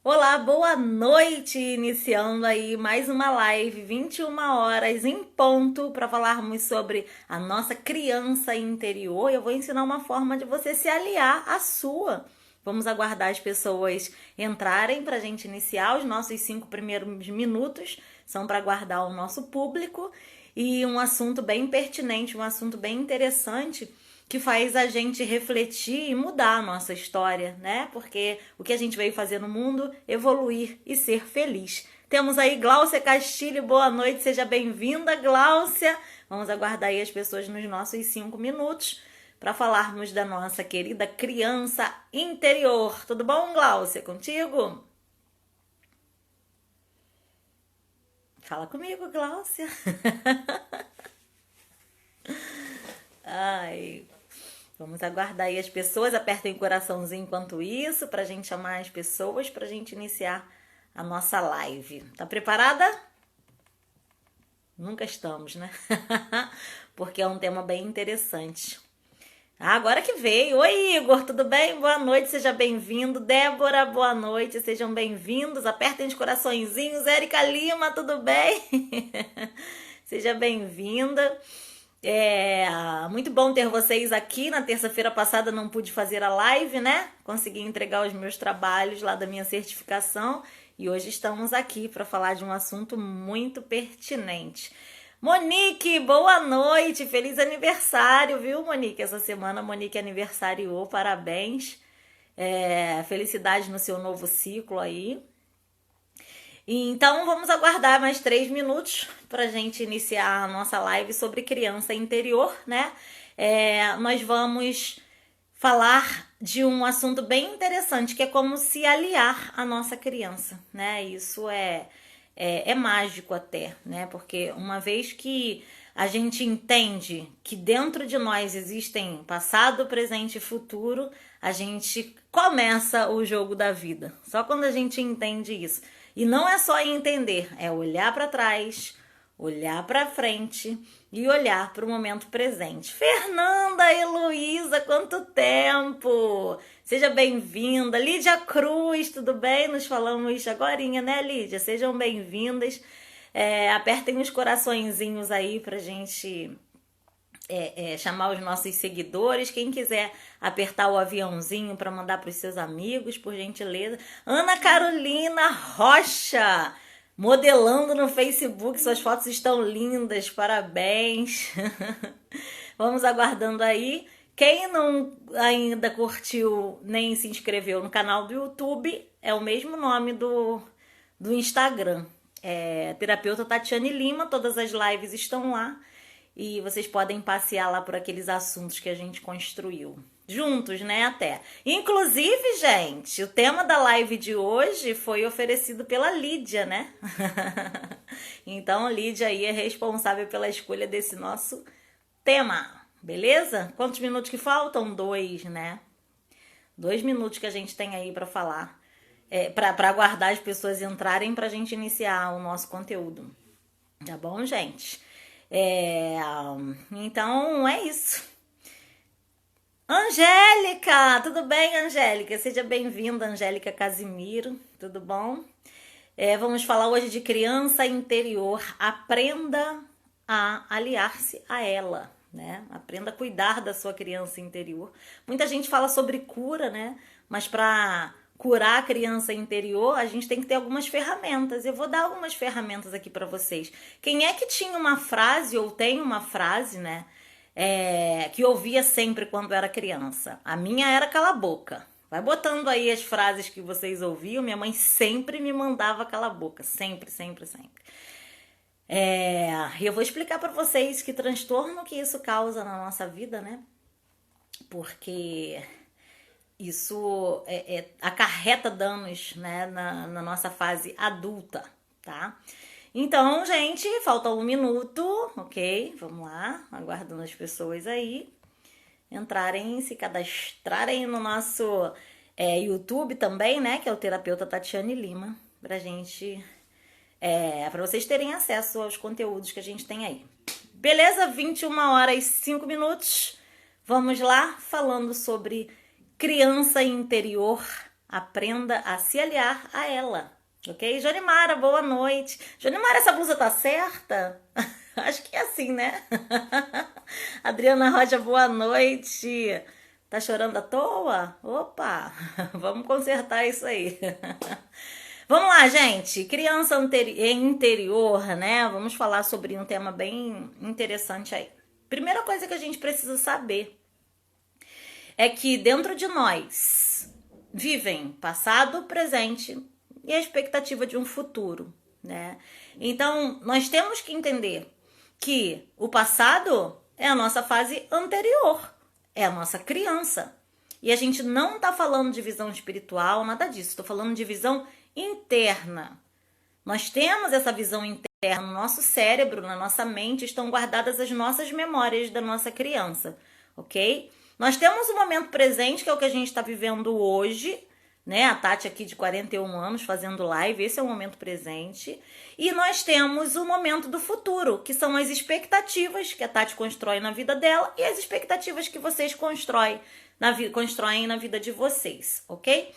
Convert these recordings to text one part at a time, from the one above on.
Olá, boa noite! Iniciando aí mais uma live, 21 horas em ponto, para falarmos sobre a nossa criança interior. Eu vou ensinar uma forma de você se aliar à sua. Vamos aguardar as pessoas entrarem para a gente iniciar. Os nossos 5 primeiros minutos são para aguardar o nosso público. E um assunto bem pertinente, um assunto bem interessante, que faz a gente refletir e mudar a nossa história, né? Porque o que a gente veio fazer no mundo, evoluir e ser feliz. Temos aí Gláucia Castilho, boa noite, seja bem-vinda, Gláucia. Vamos aguardar aí as pessoas nos nossos 5 minutos para falarmos da nossa querida criança interior. Tudo bom, Gláucia? Contigo? Fala comigo, Gláucia. Ai, vamos aguardar aí as pessoas, apertem o coraçãozinho enquanto isso, pra gente chamar as pessoas, pra gente iniciar a nossa live. Tá preparada? Nunca estamos, né? Porque é um tema bem interessante. Agora que veio. Oi, Igor, tudo bem? Boa noite, seja bem-vindo. Débora, boa noite, sejam bem-vindos. Apertem os coraçõezinhos. Érica Lima, tudo bem? Seja bem-vinda. Muito bom ter vocês aqui. Na terça-feira passada não pude fazer a live, né? Consegui entregar os meus trabalhos lá da minha certificação e hoje estamos aqui para falar de um assunto muito pertinente. Monique, boa noite, feliz aniversário, viu, Monique? Essa semana a Monique aniversariou, parabéns. Felicidade no seu novo ciclo aí. Então vamos aguardar mais 3 minutos para a gente iniciar a nossa live sobre criança interior, né? Nós vamos falar de um assunto bem interessante, que é como se aliar à nossa criança, né? Isso é mágico até, né? Porque uma vez que a gente entende que dentro de nós existem passado, presente e futuro, a gente começa o jogo da vida. Só quando a gente entende isso. E não é só entender, é olhar para trás, olhar para frente e olhar para o momento presente. Fernanda Heloísa, quanto tempo! Seja bem-vinda. Lídia Cruz, tudo bem? Nos falamos agorinha, né, Lídia? Sejam bem-vindas. Apertem os coraçõezinhos aí pra gente chamar os nossos seguidores. Quem quiser apertar o aviãozinho para mandar para os seus amigos, por gentileza. Ana Carolina Rocha, modelando no Facebook, suas fotos estão lindas, parabéns. Vamos aguardando aí. Quem não ainda curtiu nem se inscreveu no canal do YouTube, é o mesmo nome do Instagram. Terapeuta Tatiane Lima, todas as lives estão lá. E vocês podem passear lá por aqueles assuntos que a gente construiu. Juntos, né, até. Inclusive, gente, o tema da live de hoje foi oferecido pela Lídia, né? Então, Lídia aí é responsável pela escolha desse nosso tema, beleza? Quantos minutos que faltam? 2, né? 2 minutos que a gente tem aí para falar. Para aguardar as pessoas entrarem pra gente iniciar o nosso conteúdo. Tá bom, gente? Então é isso. Angélica, tudo bem, Angélica? Seja bem-vinda, Angélica Casimiro, tudo bom? Vamos falar hoje de criança interior. Aprenda a aliar-se a ela, né? Aprenda a cuidar da sua criança interior. Muita gente fala sobre cura, né? Mas para curar a criança interior, a gente tem que ter algumas ferramentas. Eu vou dar algumas ferramentas aqui para vocês. Quem é que tinha uma frase ou tem uma frase, né? Que ouvia sempre quando era criança? A minha era cala a boca. Vai botando aí as frases que vocês ouviam. Minha mãe sempre me mandava cala a boca. Sempre, sempre, sempre. E eu vou explicar para vocês que transtorno que isso causa na nossa vida, né? Porque isso acarreta danos, né, na nossa fase adulta, tá? Então, gente, falta 1 minuto, ok? Vamos lá, aguardando as pessoas aí entrarem, se cadastrarem no nosso YouTube também, né, que é o Terapeuta Tatiane Lima, pra gente, pra vocês terem acesso aos conteúdos que a gente tem aí. Beleza? 21 horas e 5 minutos. Vamos lá, falando sobre criança interior, aprenda a se aliar a ela. Ok? Jonimara, boa noite. Jonimara, essa blusa tá certa? Acho que é assim, né? Adriana Rocha, boa noite. Tá chorando à toa? Opa, vamos consertar isso aí. Vamos lá, gente. Criança interior, né? Vamos falar sobre um tema bem interessante aí. Primeira coisa que a gente precisa saber é que dentro de nós vivem passado, presente e a expectativa de um futuro, né? Então, nós temos que entender que o passado é a nossa fase anterior, é a nossa criança. E a gente não tá falando de visão espiritual, nada disso. Estou falando de visão interna. Nós temos essa visão interna no nosso cérebro, na nossa mente, estão guardadas as nossas memórias da nossa criança, ok? Nós temos o momento presente, que é o que a gente está vivendo hoje, né? A Tati aqui de 41 anos fazendo live, esse é o momento presente. E nós temos o momento do futuro, que são as expectativas que a Tati constrói na vida dela e as expectativas que vocês constroem na vida de vocês, ok?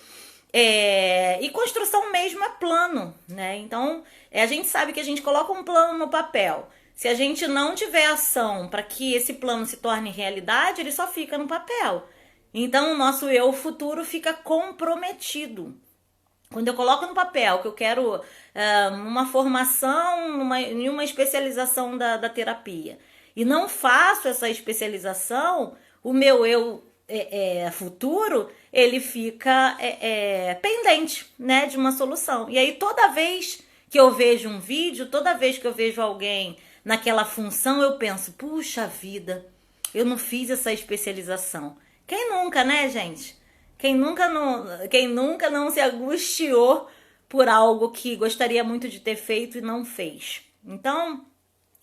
E construção mesmo é plano, né? Então, a gente sabe que a gente coloca um plano no papel. Se a gente não tiver ação para que esse plano se torne realidade, ele só fica no papel. Então, o nosso eu futuro fica comprometido. Quando eu coloco no papel que eu quero uma formação, em uma especialização da terapia, e não faço essa especialização, o meu eu futuro, ele fica pendente, né, de uma solução. E aí, toda vez que eu vejo um vídeo, toda vez que eu vejo alguém naquela função, eu penso, puxa vida, eu não fiz essa especialização. Quem nunca, né, gente? Quem nunca não se angustiou por algo que gostaria muito de ter feito e não fez? Então,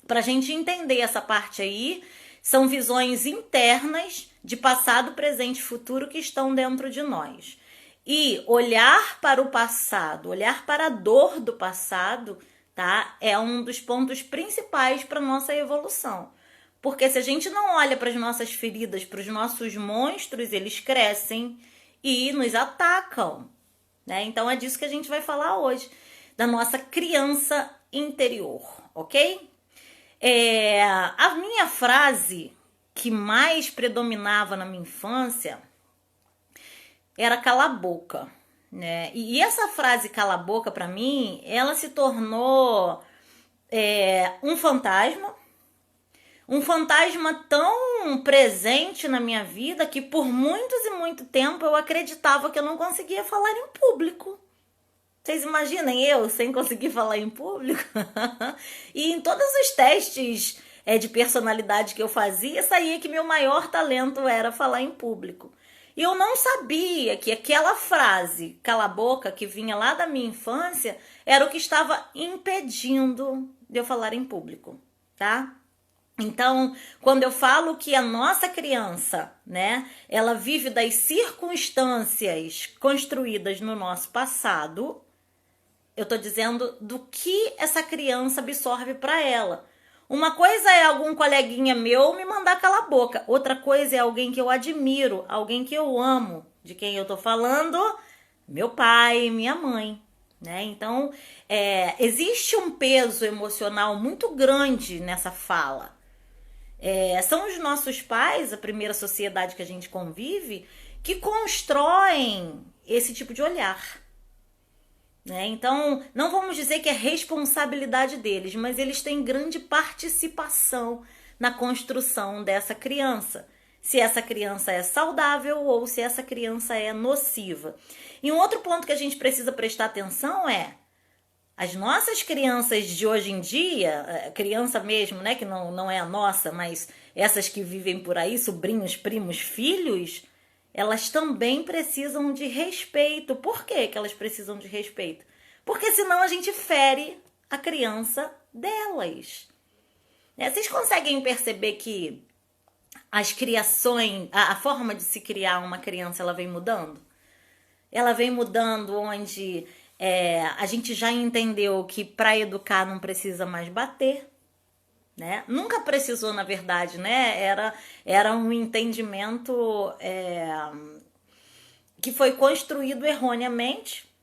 para a gente entender essa parte aí, são visões internas de passado, presente e futuro que estão dentro de nós. E olhar para o passado, olhar para a dor do passado, tá? É um dos pontos principais para nossa evolução. Porque se a gente não olha para as nossas feridas, para os nossos monstros, eles crescem e nos atacam, né? Então é disso que a gente vai falar hoje, da nossa criança interior, ok? A minha frase que mais predominava na minha infância era cala a boca, né? E essa frase cala a boca, para mim, ela se tornou um fantasma tão presente na minha vida que por muitos e muito tempo eu acreditava que eu não conseguia falar em público. Vocês imaginem eu sem conseguir falar em público? E em todos os testes de personalidade que eu fazia, saía que meu maior talento era falar em público. E eu não sabia que aquela frase, cala a boca, que vinha lá da minha infância, era o que estava impedindo de eu falar em público, tá? Então, quando eu falo que a nossa criança, né, ela vive das circunstâncias construídas no nosso passado, eu tô dizendo do que essa criança absorve para ela. Uma coisa é algum coleguinha meu me mandar calar a boca. Outra coisa é alguém que eu admiro, alguém que eu amo. De quem eu tô falando? Meu pai, minha mãe, né? Então, existe um peso emocional muito grande nessa fala. São os nossos pais, a primeira sociedade que a gente convive, que constroem esse tipo de olhar, né? Então, não vamos dizer que é responsabilidade deles, mas eles têm grande participação na construção dessa criança. Se essa criança é saudável ou se essa criança é nociva. E um outro ponto que a gente precisa prestar atenção é as nossas crianças de hoje em dia, criança mesmo, né, que não é a nossa, mas essas que vivem por aí, sobrinhos, primos, filhos, elas também precisam de respeito. Por que elas precisam de respeito? Porque senão a gente fere a criança delas. Vocês conseguem perceber que as criações, a forma de se criar uma criança, ela vem mudando? Ela vem mudando onde a gente já entendeu que para educar não precisa mais bater, né? Nunca precisou, na verdade, né? Era um entendimento que foi construído erroneamente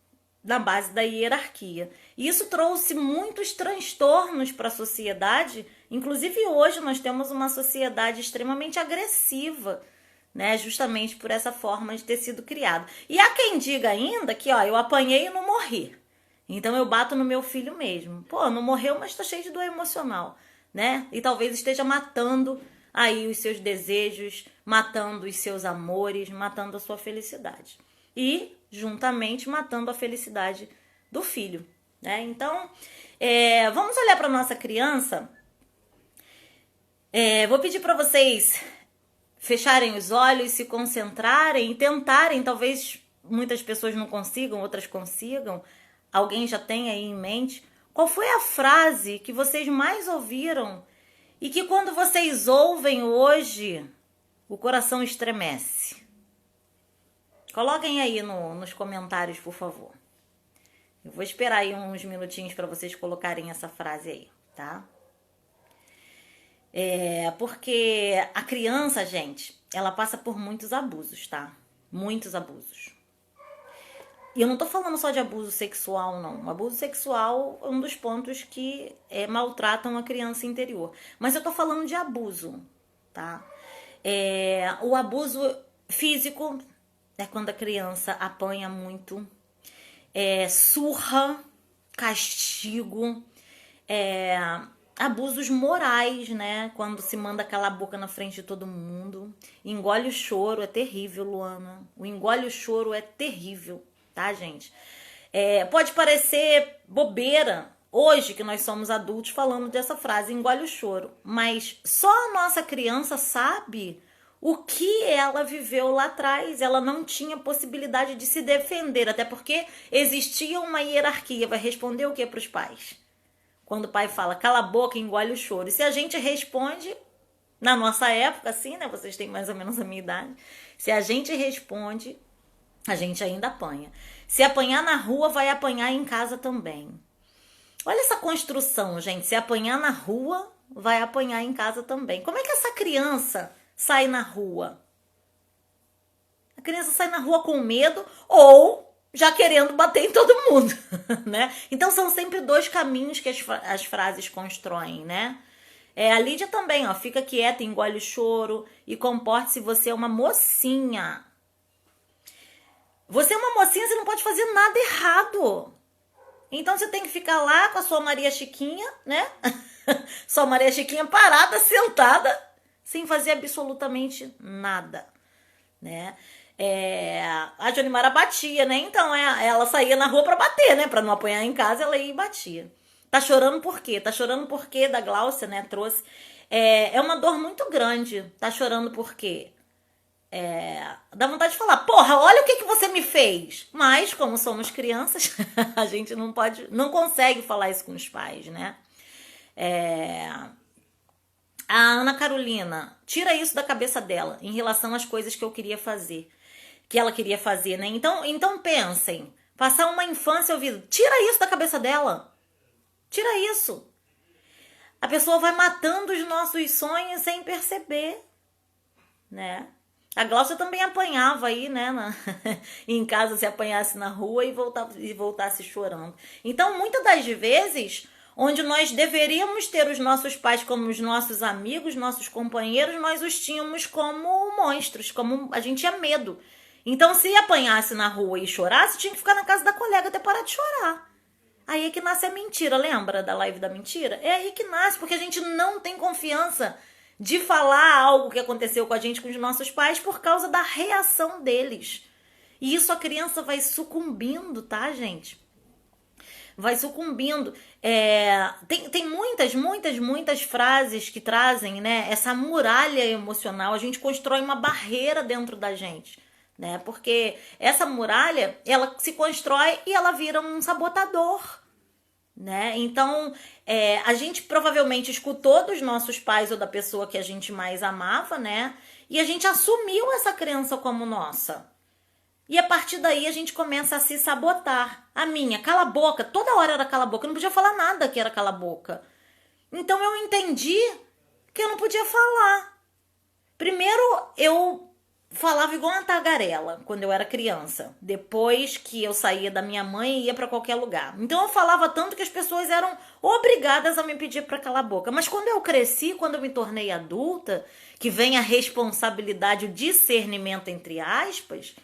na base da hierarquia. E isso trouxe muitos transtornos para a sociedade. Inclusive hoje nós temos uma sociedade extremamente agressiva, né? Justamente por essa forma de ter sido criado. E há quem diga ainda que, ó, eu apanhei e não morri. Então eu bato no meu filho mesmo. Pô, não morreu, mas tá cheio de dor emocional, né? E talvez esteja matando aí os seus desejos, matando os seus amores, matando a sua felicidade. E, juntamente, matando a felicidade do filho, né? Então, vamos olhar para nossa criança. Vou pedir para vocês fecharem os olhos, se concentrarem e tentarem. Talvez muitas pessoas não consigam, outras consigam. Alguém já tem aí em mente. Qual foi a frase que vocês mais ouviram e que quando vocês ouvem hoje, o coração estremece? Coloquem aí nos comentários, por favor. Eu vou esperar aí uns minutinhos para vocês colocarem essa frase aí, tá? Porque a criança, gente, ela passa por muitos abusos, tá? Muitos abusos. E eu não tô falando só de abuso sexual, não. O abuso sexual é um dos pontos que maltratam a criança interior. Mas eu tô falando de abuso, tá? O abuso físico é quando a criança apanha muito, surra, castigo, abusos morais, né? Quando se manda calar a boca na frente de todo mundo. Engole o choro, é terrível, Luana. O engole o choro é terrível, tá, gente? Pode parecer bobeira hoje que nós somos adultos falando dessa frase, engole o choro. Mas só a nossa criança sabe o que ela viveu lá atrás. Ela não tinha possibilidade de se defender, até porque existia uma hierarquia. Vai responder o que para os pais? Quando o pai fala, cala a boca, engole o choro. E se a gente responde, na nossa época, assim, né? Vocês têm mais ou menos a minha idade. Se a gente responde, a gente ainda apanha. Se apanhar na rua, vai apanhar em casa também. Olha essa construção, gente. Se apanhar na rua, vai apanhar em casa também. Como é que essa criança sai na rua? A criança sai na rua com medo ou já querendo bater em todo mundo, né? Então são sempre dois caminhos que as frases constroem, né? A Lídia também, ó, fica quieta, engole o choro e comporte-se, você é uma mocinha. Você é uma mocinha, você não pode fazer nada errado. Então você tem que ficar lá com a sua Maria Chiquinha, né? Sua Maria Chiquinha parada, sentada, sem fazer absolutamente nada, né? A Johnimara batia, né? Então ela saía na rua pra bater, né? Pra não apanhar em casa, ela ia e batia. Tá chorando por quê? Tá chorando por quê? Da Gláucia, né? Trouxe. É uma dor muito grande. Tá chorando por quê? Dá vontade de falar, porra, olha o que você me fez. Mas, como somos crianças, a gente não consegue falar isso com os pais, né? A Ana Carolina, tira isso da cabeça dela em relação às coisas que ela queria fazer, né? Então pensem, passar uma infância ouvindo, tira isso da cabeça dela. Tira isso. A pessoa vai matando os nossos sonhos sem perceber, né? A Gláucia também apanhava aí, né? Em casa, se apanhasse na rua e voltasse chorando. Então, muitas das vezes, onde nós deveríamos ter os nossos pais como os nossos amigos, nossos companheiros, nós os tínhamos como monstros, como a gente tinha medo. Então, se apanhasse na rua e chorasse, tinha que ficar na casa da colega até parar de chorar. Aí é que nasce a mentira, lembra da live da mentira? É aí que nasce, porque a gente não tem confiança de falar algo que aconteceu com a gente, com os nossos pais, por causa da reação deles. E isso a criança vai sucumbindo, tá, gente? Vai sucumbindo. Tem muitas frases que trazem, né, essa muralha emocional. A gente constrói uma barreira dentro da gente, né? Porque essa muralha, ela se constrói e ela vira um sabotador, né? Então, a gente provavelmente escutou dos nossos pais ou da pessoa que a gente mais amava, né? E a gente assumiu essa crença como nossa. E a partir daí a gente começa a se sabotar. A minha, cala a boca, toda hora era cala a boca, eu não podia falar nada que era cala a boca. Então eu entendi que eu não podia falar. Primeiro eu falava igual uma tagarela quando eu era criança, depois que eu saía da minha mãe e ia para qualquer lugar. Então eu falava tanto que as pessoas eram obrigadas a me pedir para calar a boca. Mas quando eu cresci, quando eu me tornei adulta, que vem a responsabilidade, o discernimento entre aspas,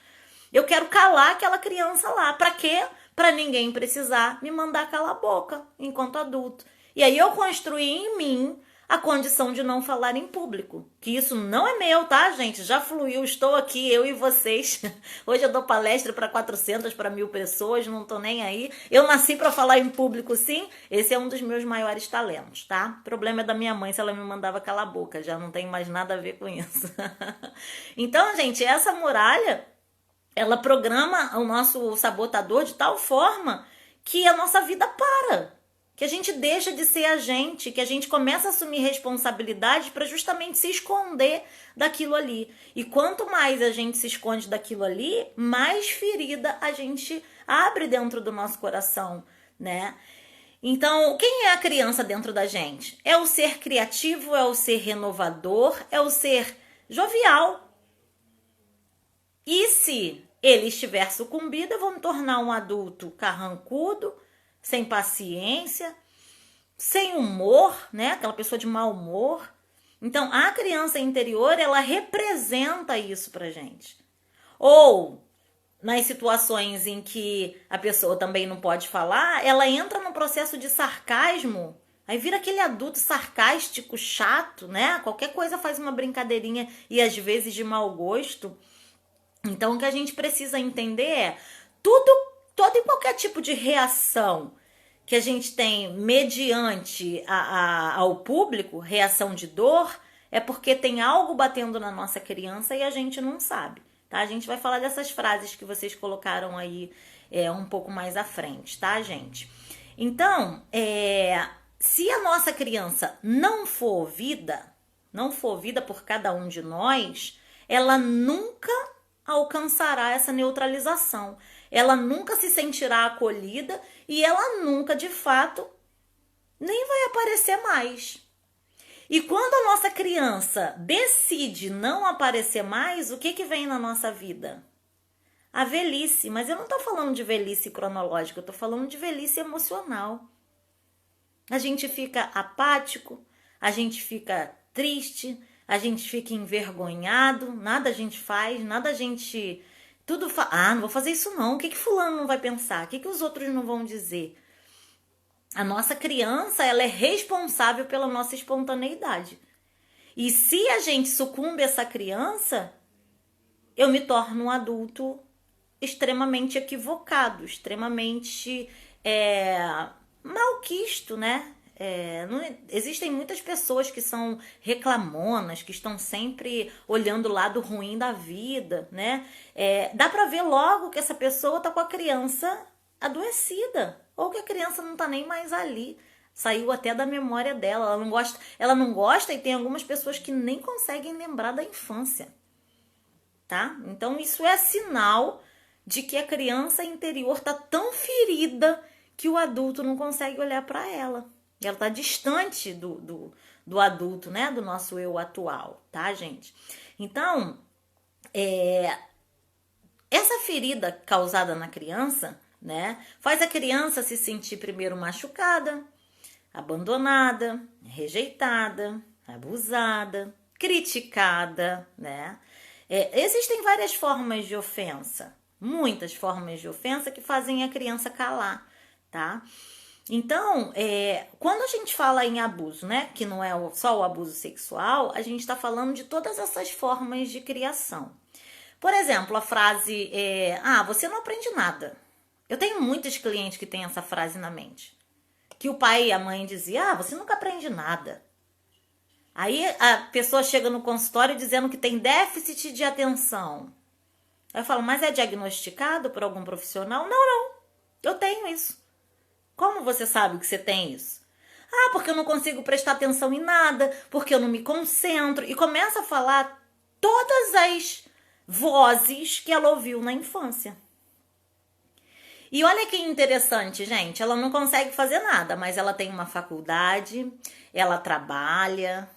eu quero calar aquela criança lá. Para quê? Para ninguém precisar me mandar calar a boca enquanto adulto. E aí eu construí em mim a condição de não falar em público. Que isso não é meu, tá, gente? Já fluiu, estou aqui, eu e vocês. Hoje eu dou palestra para 400, para 1000 pessoas, não tô nem aí. Eu nasci para falar em público, sim. Esse é um dos meus maiores talentos, tá? O problema é da minha mãe, se ela me mandava calar a boca. Já não tem mais nada a ver com isso. Então, gente, essa muralha, ela programa o nosso sabotador de tal forma que a nossa vida para. Que a gente deixa de ser a gente, que a gente começa a assumir responsabilidade para justamente se esconder daquilo ali. E quanto mais a gente se esconde daquilo ali, mais ferida a gente abre dentro do nosso coração, né? Então, quem é a criança dentro da gente? É o ser criativo, é o ser renovador, é o ser jovial. E se ele estiver sucumbido, eu vou me tornar um adulto carrancudo, sem paciência, sem humor, né? Aquela pessoa de mau humor. Então, a criança interior, ela representa isso pra gente. Ou, nas situações em que a pessoa também não pode falar, ela entra num processo de sarcasmo, aí vira aquele adulto sarcástico, chato, né? Qualquer coisa faz uma brincadeirinha e às vezes de mau gosto. Então, o que a gente precisa entender é todo e qualquer tipo de reação que a gente tem mediante ao público, reação de dor, é porque tem algo batendo na nossa criança e a gente não sabe, tá? A gente vai falar dessas frases que vocês colocaram aí um pouco mais à frente, tá, gente? Então, se a nossa criança não for ouvida por cada um de nós, ela nunca alcançará essa neutralização. Ela nunca se sentirá acolhida e ela nunca, de fato, nem vai aparecer mais. E quando a nossa criança decide não aparecer mais, o que vem na nossa vida? A velhice. Mas eu não estou falando de velhice cronológica, eu estou falando de velhice emocional. A gente fica apático, a gente fica triste, a gente fica envergonhado, nada a gente faz, nada a gente... não vou fazer isso não. O que fulano não vai pensar? O que os outros não vão dizer? A nossa criança, ela é responsável pela nossa espontaneidade. E se a gente sucumbe a essa criança, eu me torno um adulto extremamente equivocado, extremamente malquisto, né? Existem muitas pessoas que são reclamonas, que estão sempre olhando o lado ruim da vida, né? Dá pra ver logo que essa pessoa tá com a criança adoecida, ou que a criança não tá nem mais ali, saiu até da memória dela, ela não gosta e tem algumas pessoas que nem conseguem lembrar da infância, tá? Então isso é sinal de que a criança interior tá tão ferida que o adulto não consegue olhar para ela. Ela está distante do adulto, né? Do nosso eu atual, tá, gente? Então, essa ferida causada na criança, né? Faz a criança se sentir primeiro machucada, abandonada, rejeitada, abusada, criticada, né? Existem várias formas de ofensa, muitas formas de ofensa que fazem a criança calar, tá? Então, quando a gente fala em abuso, né, que não é só o abuso sexual, a gente está falando de todas essas formas de criação. Por exemplo, a frase, você não aprende nada. Eu tenho muitos clientes que têm essa frase na mente. Que o pai e a mãe diziam, você nunca aprende nada. Aí a pessoa chega no consultório dizendo que tem déficit de atenção. Aí eu falo, mas é diagnosticado por algum profissional? Não, eu tenho isso. Como você sabe que você tem isso? Porque eu não consigo prestar atenção em nada, porque eu não me concentro. E começa a falar todas as vozes que ela ouviu na infância. E olha que interessante, gente. Ela não consegue fazer nada, mas ela tem uma faculdade, ela trabalha.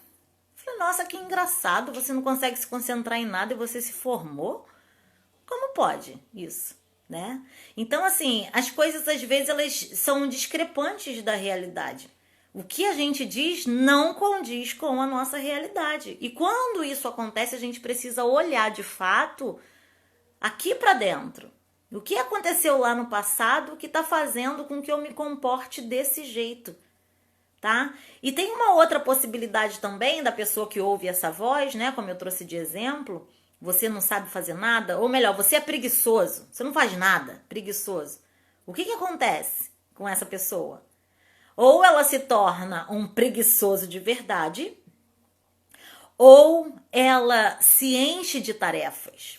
Eu falei, nossa, que engraçado, você não consegue se concentrar em nada e você se formou? Como pode isso, né? Então, assim, as coisas às vezes elas são discrepantes da realidade. O que a gente diz não condiz com a nossa realidade. E quando isso acontece, a gente precisa olhar de fato aqui para dentro. O que aconteceu lá no passado que está fazendo com que eu me comporte desse jeito, tá? E tem uma outra possibilidade também da pessoa que ouve essa voz, né? Como eu trouxe de exemplo, você não sabe fazer nada, ou melhor, você é preguiçoso, você não faz nada, preguiçoso. O que acontece com essa pessoa? Ou ela se torna um preguiçoso de verdade, ou ela se enche de tarefas.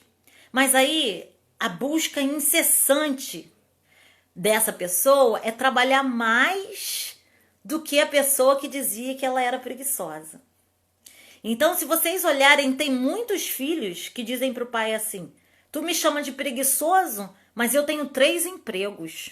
Mas aí a busca incessante dessa pessoa é trabalhar mais do que a pessoa que dizia que ela era preguiçosa. Então, se vocês olharem, tem muitos filhos que dizem para o pai assim: tu me chama de preguiçoso, mas eu tenho 3 empregos.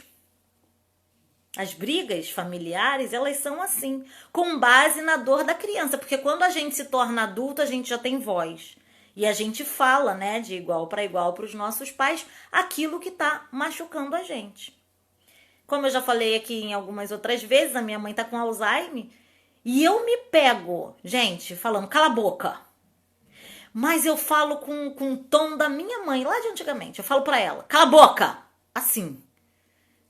As brigas familiares, elas são assim, com base na dor da criança, porque quando a gente se torna adulto, a gente já tem voz. E a gente fala, né, de igual para os nossos pais, aquilo que está machucando a gente. Como eu já falei aqui em algumas outras vezes, a minha mãe tá com Alzheimer e eu me pego, gente, falando, cala a boca. Mas eu falo com o tom da minha mãe, lá de antigamente. Eu falo para ela, cala a boca, assim.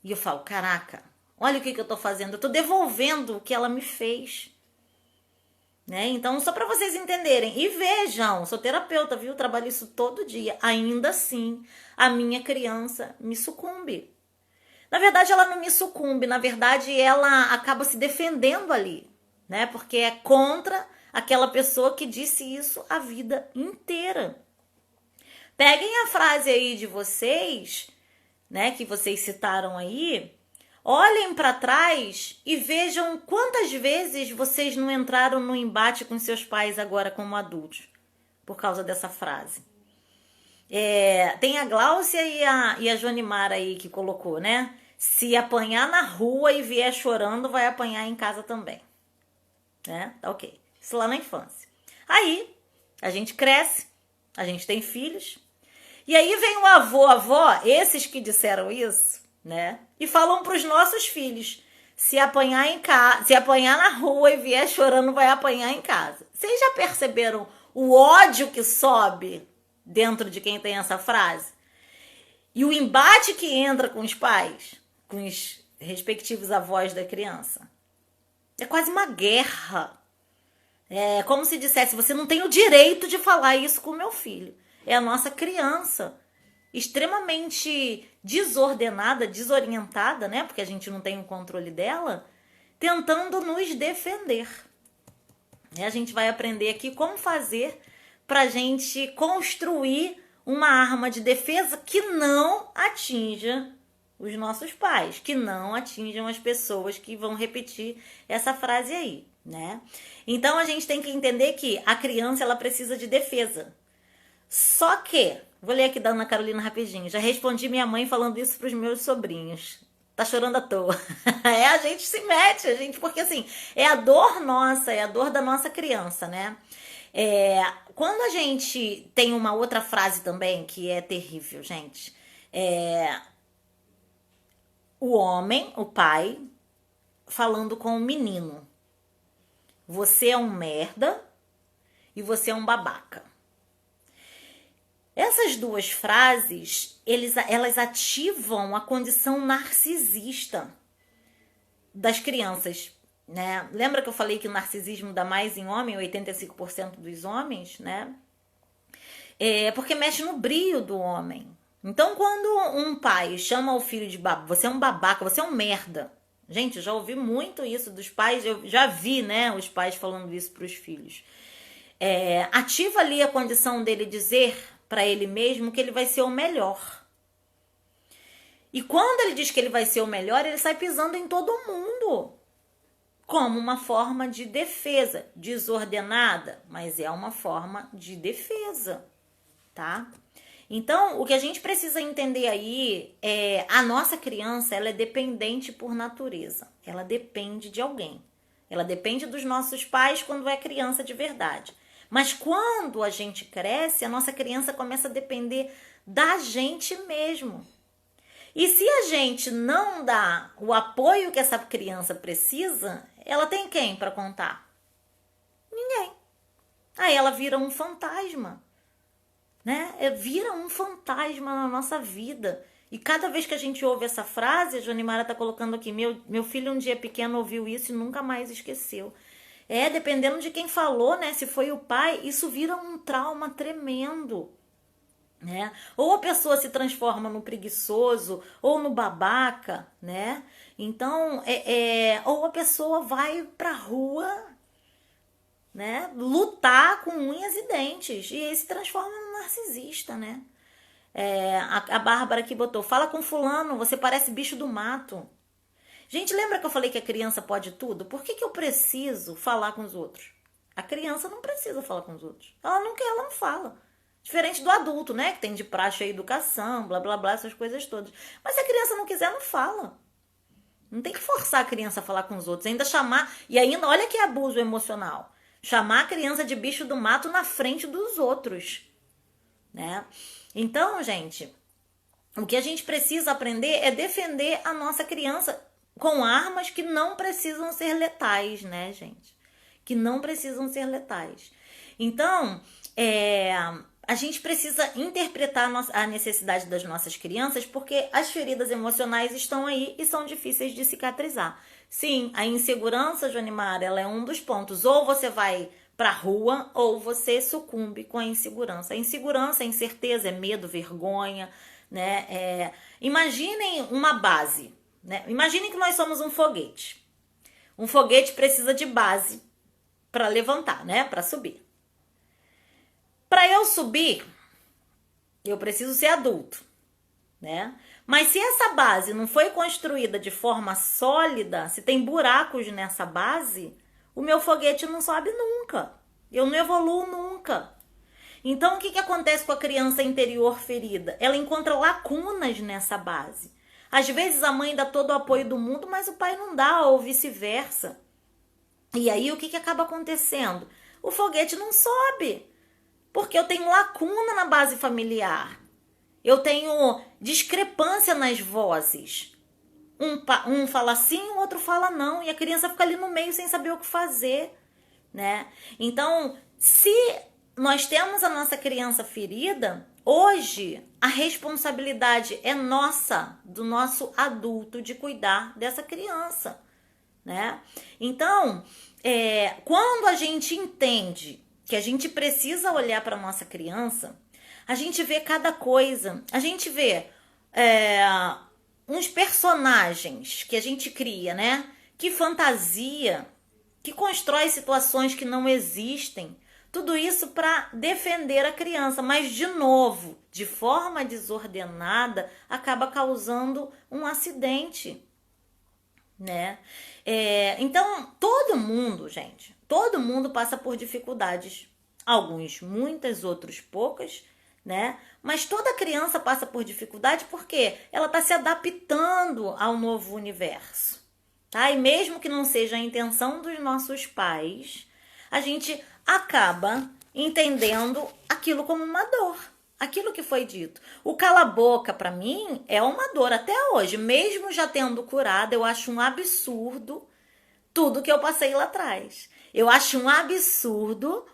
E eu falo, caraca, olha o que eu tô fazendo. Eu tô devolvendo o que ela me fez. Né? Então, só para vocês entenderem. E vejam, sou terapeuta, viu? Trabalho isso todo dia. Ainda assim, a minha criança me sucumbe. Na verdade, ela não me sucumbe. Na verdade, ela acaba se defendendo ali. Né? Porque é contra aquela pessoa que disse isso a vida inteira. Peguem a frase aí de vocês, né? Que vocês citaram aí. Olhem para trás e vejam quantas vezes vocês não entraram no embate com seus pais agora como adultos, por causa dessa frase. Tem a Gláucia e a Joanimar aí que colocou, né? Se apanhar na rua e vier chorando, vai apanhar em casa também. Né? Tá ok. Isso lá na infância. Aí, a gente cresce, a gente tem filhos, e aí vem o avô, a avó, esses que disseram isso, né? E falam para os nossos filhos: se apanhar se apanhar na rua e vier chorando, vai apanhar em casa. Vocês já perceberam o ódio que sobe dentro de quem tem essa frase? E o embate que entra com os pais, com os respectivos avós da criança. É quase uma guerra. É como se dissesse: você não tem o direito de falar isso com o meu filho. É a nossa criança, extremamente desordenada, desorientada, né? Porque a gente não tem o controle dela, tentando nos defender. E a gente vai aprender aqui como fazer para a gente construir uma arma de defesa que não atinja os nossos pais, que não atinjam as pessoas que vão repetir essa frase aí, né? Então a gente tem que entender que a criança, ela precisa de defesa. Só que, vou ler aqui da Ana Carolina rapidinho. Já respondi minha mãe falando isso pros meus sobrinhos. Tá chorando à toa. A gente se mete, porque assim, é a dor nossa, é a dor da nossa criança, né? Quando a gente tem uma outra frase também que é terrível, gente. O homem, o pai, falando com o menino: você é um merda e você é um babaca. Essas duas frases, elas ativam a condição narcisista das crianças, né? Lembra que eu falei que o narcisismo dá mais em homem, 85% dos homens, né? Porque mexe no brio do homem. Então, quando um pai chama o filho de babaca, você é um babaca, você é um merda. Gente, eu já ouvi muito isso dos pais, eu já vi, né, os pais falando isso para os filhos. Ativa ali a condição dele dizer para ele mesmo que ele vai ser o melhor. E quando ele diz que ele vai ser o melhor, ele sai pisando em todo mundo, como uma forma de defesa, desordenada, mas é uma forma de defesa, tá? Então, o que a gente precisa entender aí é: a nossa criança, ela é dependente por natureza, ela depende de alguém, ela depende dos nossos pais quando é criança de verdade. Mas quando a gente cresce, a nossa criança começa a depender da gente mesmo. E se a gente não dá o apoio que essa criança precisa, ela tem quem para contar? Ninguém. Aí ela vira um fantasma, né? Vira um fantasma na nossa vida. E cada vez que a gente ouve essa frase, a Jonimara tá colocando aqui, meu filho um dia pequeno ouviu isso e nunca mais esqueceu. Dependendo de quem falou, né? Se foi o pai, isso vira um trauma tremendo, né? Ou a pessoa se transforma no preguiçoso ou no babaca, né? Então, ou a pessoa vai pra rua, né? Lutar com unhas e dentes e se transforma num narcisista, né? A Bárbara aqui botou, fala com fulano, você parece bicho do mato. Gente, lembra que eu falei que a criança pode tudo? Por que eu preciso falar com os outros? A criança não precisa falar com os outros. Ela não quer, ela não fala. Diferente do adulto, né? Que tem de praxe a educação, blá, blá, blá, essas coisas todas. Mas se a criança não quiser, não fala. Não tem que forçar a criança a falar com os outros. Ainda chamar... E ainda, olha que abuso emocional. Chamar a criança de bicho do mato na frente dos outros, né? Então, gente, o que a gente precisa aprender é defender a nossa criança com armas que não precisam ser letais, né, gente? Que não precisam ser letais. Então, a gente precisa interpretar a necessidade das nossas crianças, porque as feridas emocionais estão aí e são difíceis de cicatrizar. Sim, a insegurança, Jonimar, ela é um dos pontos. Ou você vai pra rua, ou você sucumbe com a insegurança. A insegurança, a incerteza, é medo, vergonha, né? Imaginem uma base, né? Imaginem que nós somos um foguete. Um foguete precisa de base para levantar, né? Para subir. Para eu subir, eu preciso ser adulto, né? Mas se essa base não foi construída de forma sólida, se tem buracos nessa base, o meu foguete não sobe nunca. Eu não evoluo nunca. Então, o que acontece com a criança interior ferida? Ela encontra lacunas nessa base. Às vezes a mãe dá todo o apoio do mundo, mas o pai não dá, ou vice-versa. E aí, o que acaba acontecendo? O foguete não sobe, porque eu tenho lacuna na base familiar. Eu tenho discrepância nas vozes. Um fala sim, o outro fala não. E a criança fica ali no meio sem saber o que fazer, né? Então, se nós temos a nossa criança ferida, hoje a responsabilidade é nossa, do nosso adulto, de cuidar dessa criança, né? Então, quando a gente entende que a gente precisa olhar para nossa criança, a gente vê cada coisa, a gente vê uns personagens que a gente cria, né? Que fantasia, que constrói situações que não existem, tudo isso para defender a criança, mas de novo, de forma desordenada, acaba causando um acidente, né? Então, todo mundo, gente, todo mundo passa por dificuldades. Alguns, muitas, outros, poucas, né? Mas toda criança passa por dificuldade porque ela está se adaptando ao novo universo, tá? E mesmo que não seja a intenção dos nossos pais, a gente acaba entendendo aquilo como uma dor. Aquilo que foi dito. O cala-boca, para mim, é uma dor até hoje. Mesmo já tendo curado, eu acho um absurdo tudo que eu passei lá atrás. Eu acho um absurdo.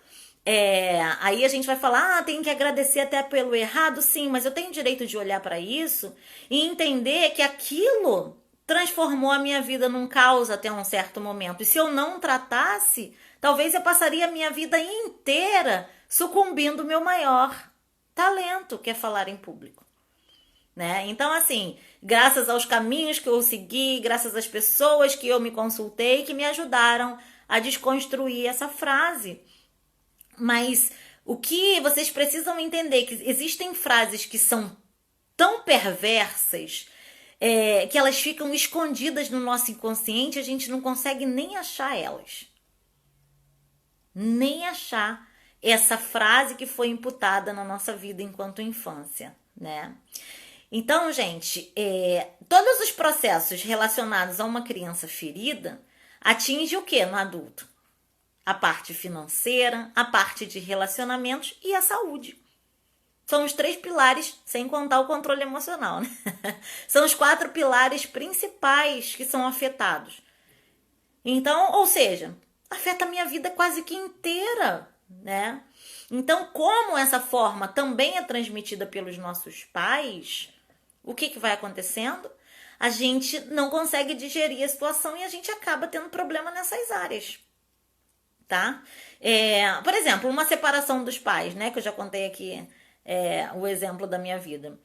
Aí a gente vai falar, tem que agradecer até pelo errado. Sim, mas eu tenho direito de olhar para isso e entender que aquilo transformou a minha vida num caos até um certo momento. E se eu não tratasse, talvez eu passaria a minha vida inteira sucumbindo ao meu maior talento, que é falar em público, né? Então, assim, graças aos caminhos que eu segui, graças às pessoas que eu me consultei, que me ajudaram a desconstruir essa frase. Mas o que vocês precisam entender é que existem frases que são tão perversas, que elas ficam escondidas no nosso inconsciente, a gente não consegue nem achar elas. Nem achar essa frase que foi imputada na nossa vida enquanto infância, né? Então, gente, todos os processos relacionados a uma criança ferida atingem o que no adulto? a parte financeira, a parte de relacionamentos e a saúde. São os 3 pilares, sem contar o controle emocional, né? São os 4 pilares principais que são afetados. Então, ou seja, afeta a minha vida quase que inteira, né? Então, como essa forma também é transmitida pelos nossos pais, o que vai acontecendo? A gente não consegue digerir a situação e a gente acaba tendo problema nessas áreas, tá? Por exemplo, uma separação dos pais, né? Que eu já contei aqui o exemplo da minha vida.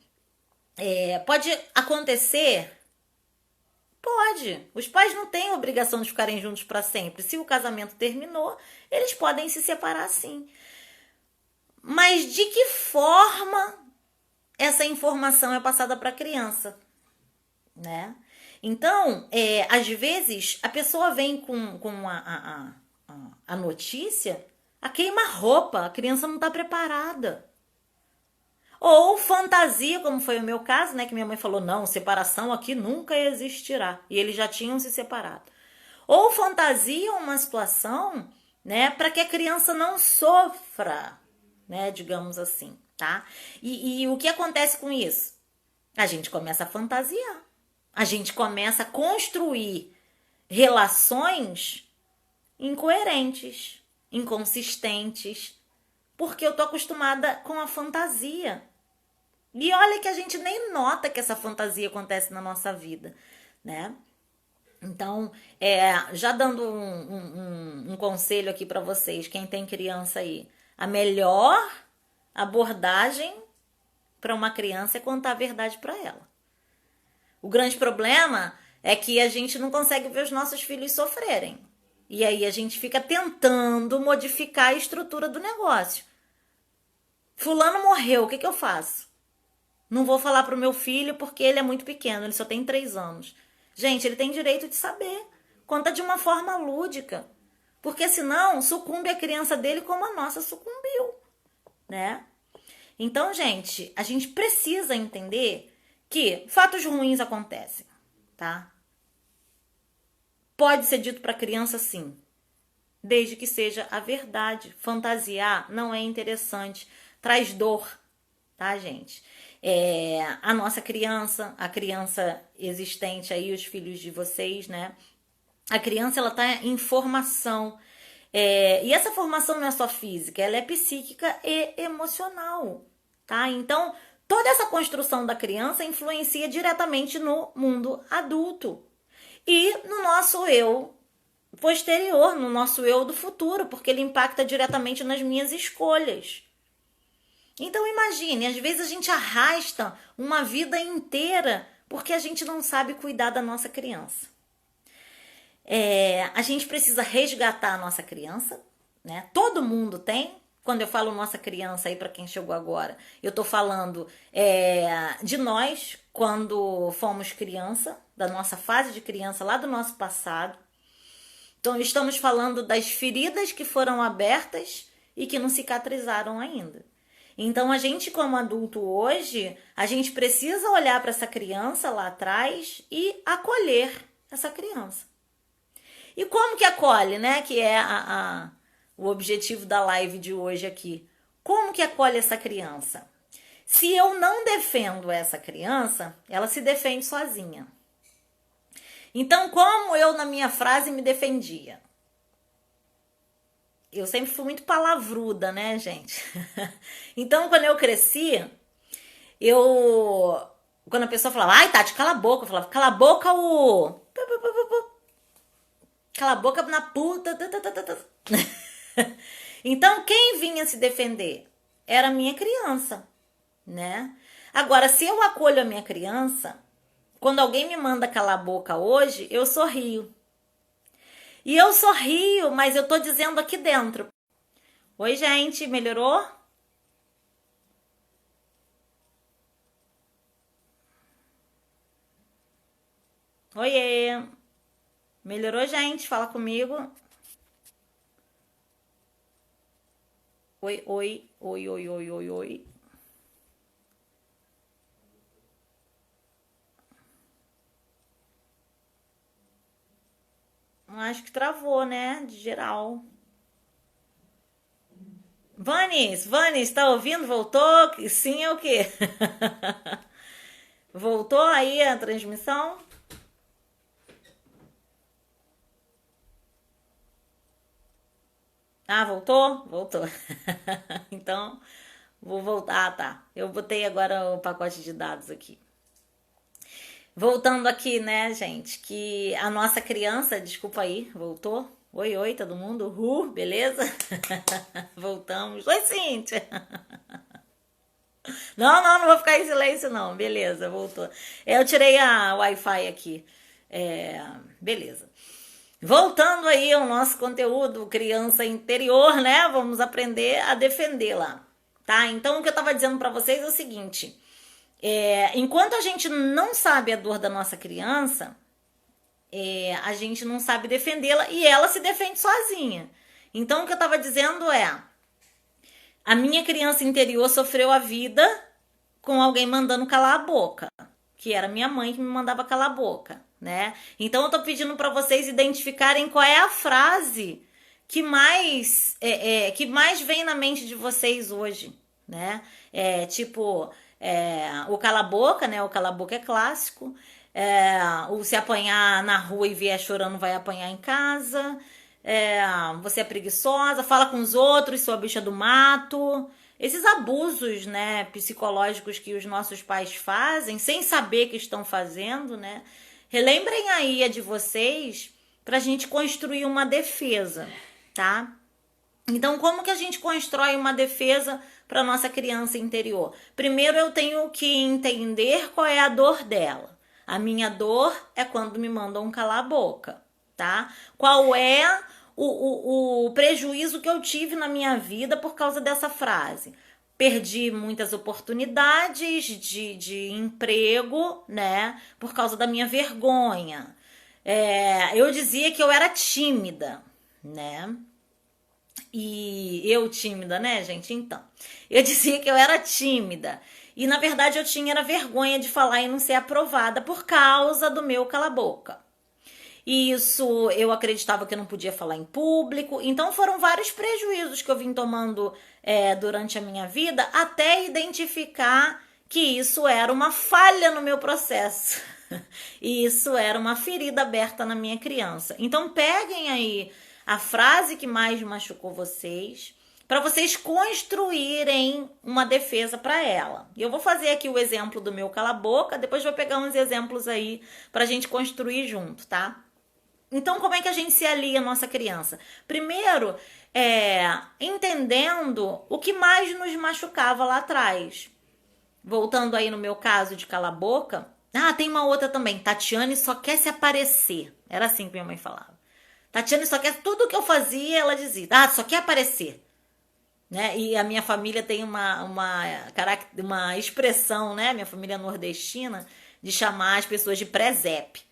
Pode acontecer? Pode. Os pais não têm obrigação de ficarem juntos para sempre. Se o casamento terminou, eles podem se separar sim. Mas de que forma essa informação é passada para a criança, né? Então, às vezes, a pessoa vem com a notícia a queima-roupa, a criança não está preparada. Ou fantasia, como foi o meu caso, né? Que minha mãe falou, não, separação aqui nunca existirá. E eles já tinham se separado. Ou fantasia uma situação, né? Para que a criança não sofra, né? Digamos assim, tá? E o que acontece com isso? A gente começa a fantasiar. A gente começa a construir relações incoerentes, inconsistentes, porque eu tô acostumada com a fantasia. E olha que a gente nem nota que essa fantasia acontece na nossa vida, né? Então, já dando um conselho aqui para vocês, quem tem criança aí, a melhor abordagem para uma criança é contar a verdade para ela. O grande problema é que a gente não consegue ver os nossos filhos sofrerem. E aí a gente fica tentando modificar a estrutura do negócio. Fulano morreu, o que eu faço? Não vou falar pro meu filho porque ele é muito pequeno, ele só tem 3 anos. Gente, ele tem direito de saber. Conta de uma forma lúdica. Porque senão sucumbe a criança dele como a nossa sucumbiu, né? Então, gente, a gente precisa entender que fatos ruins acontecem, tá? Pode ser dito para a criança sim, desde que seja a verdade. Fantasiar não é interessante, traz dor, tá, gente? A nossa criança, a criança existente aí, os filhos de vocês, né? A criança, ela tá em formação. E essa formação não é só física, ela é psíquica e emocional, tá? Então, toda essa construção da criança influencia diretamente no mundo adulto e no nosso eu posterior, no nosso eu do futuro, porque ele impacta diretamente nas minhas escolhas. Então imagine, às vezes a gente arrasta uma vida inteira porque a gente não sabe cuidar da nossa criança. A gente precisa resgatar a nossa criança, né? Todo mundo tem. Quando eu falo nossa criança aí para quem chegou agora, eu tô falando de nós quando fomos criança, da nossa fase de criança lá do nosso passado. Então estamos falando das feridas que foram abertas e que não cicatrizaram ainda. Então a gente como adulto hoje, a gente precisa olhar para essa criança lá atrás e acolher essa criança. E como que acolhe, né? Que é o objetivo da live de hoje aqui. Como que acolhe essa criança? Se eu não defendo essa criança, ela se defende sozinha. Então, como eu na minha frase me defendia? Eu sempre fui muito palavruda, né, gente? Então, quando eu cresci, quando a pessoa falava, ai, Tati, cala a boca, eu falava, cala a boca cala a boca na puta. Então, quem vinha se defender? Era a minha criança, né? Agora, se eu acolho a minha criança, quando alguém me manda calar a boca hoje, eu sorrio. E eu sorrio, mas eu tô dizendo aqui dentro. Oi, gente, melhorou? Oiê! Melhorou, gente? Fala comigo. Oi, oi, oi, oi, oi, oi, oi. Acho que travou, né? De geral. Vanis, tá ouvindo? Voltou? Sim é o quê? Voltou aí a transmissão? Ah, voltou? Voltou. Então, vou voltar. Ah, tá. Eu botei agora o pacote de dados aqui. Voltando aqui, né, gente, que a nossa criança, desculpa aí, voltou? Oi, oi, todo mundo? Beleza? Voltamos. Oi, Cíntia. Não vou ficar em silêncio, não. Beleza, voltou. Eu tirei a Wi-Fi aqui. Beleza. Voltando aí ao nosso conteúdo, criança interior, né? Vamos aprender a defendê-la, tá? Então, o que eu tava dizendo para vocês é o seguinte: enquanto a gente não sabe a dor da nossa criança, a gente não sabe defendê-la e ela se defende sozinha. Então, o que eu tava dizendo é: a minha criança interior sofreu a vida com alguém mandando calar a boca, que era minha mãe que me mandava calar a boca, né? Então eu tô pedindo para vocês identificarem qual é a frase que mais vem na mente de vocês hoje, né? O cala a boca, né? O cala a boca é clássico. O se apanhar na rua e vier chorando vai apanhar em casa. Você é preguiçosa, fala com os outros, sua bicha do mato. Esses abusos, né, psicológicos que os nossos pais fazem, sem saber que estão fazendo, né? Relembrem aí a de vocês pra gente construir uma defesa, tá? Então, como que a gente constrói uma defesa para nossa criança interior? Primeiro, eu tenho que entender qual é a dor dela. A minha dor é quando me mandam calar a boca, tá? Qual é o prejuízo que eu tive na minha vida por causa dessa frase? Perdi muitas oportunidades de emprego, né? Por causa da minha vergonha. Eu dizia que eu era tímida, né? E eu tímida, né, gente? Então, eu dizia que eu era tímida. E na verdade eu tinha era vergonha de falar e não ser aprovada por causa do meu cala-boca. E isso eu acreditava que eu não podia falar em público. Então foram vários prejuízos que eu vim tomando durante a minha vida até identificar que isso era uma falha no meu processo. E isso era uma ferida aberta na minha criança. Então peguem aí a frase que mais machucou vocês, para vocês construírem uma defesa para ela. E eu vou fazer aqui o exemplo do meu cala-boca, depois vou pegar uns exemplos aí pra gente construir junto, tá? Então, como é que a gente se alia à nossa criança? Primeiro, entendendo o que mais nos machucava lá atrás. Voltando aí no meu caso de cala-boca. Ah, tem uma outra também. Tatiane só quer se aparecer. Era assim que minha mãe falava. Tatiane só quer... Tudo que eu fazia, ela dizia. Ah, só quer aparecer. Né? E a minha família tem uma expressão, né? Minha família nordestina, de chamar as pessoas de presépio.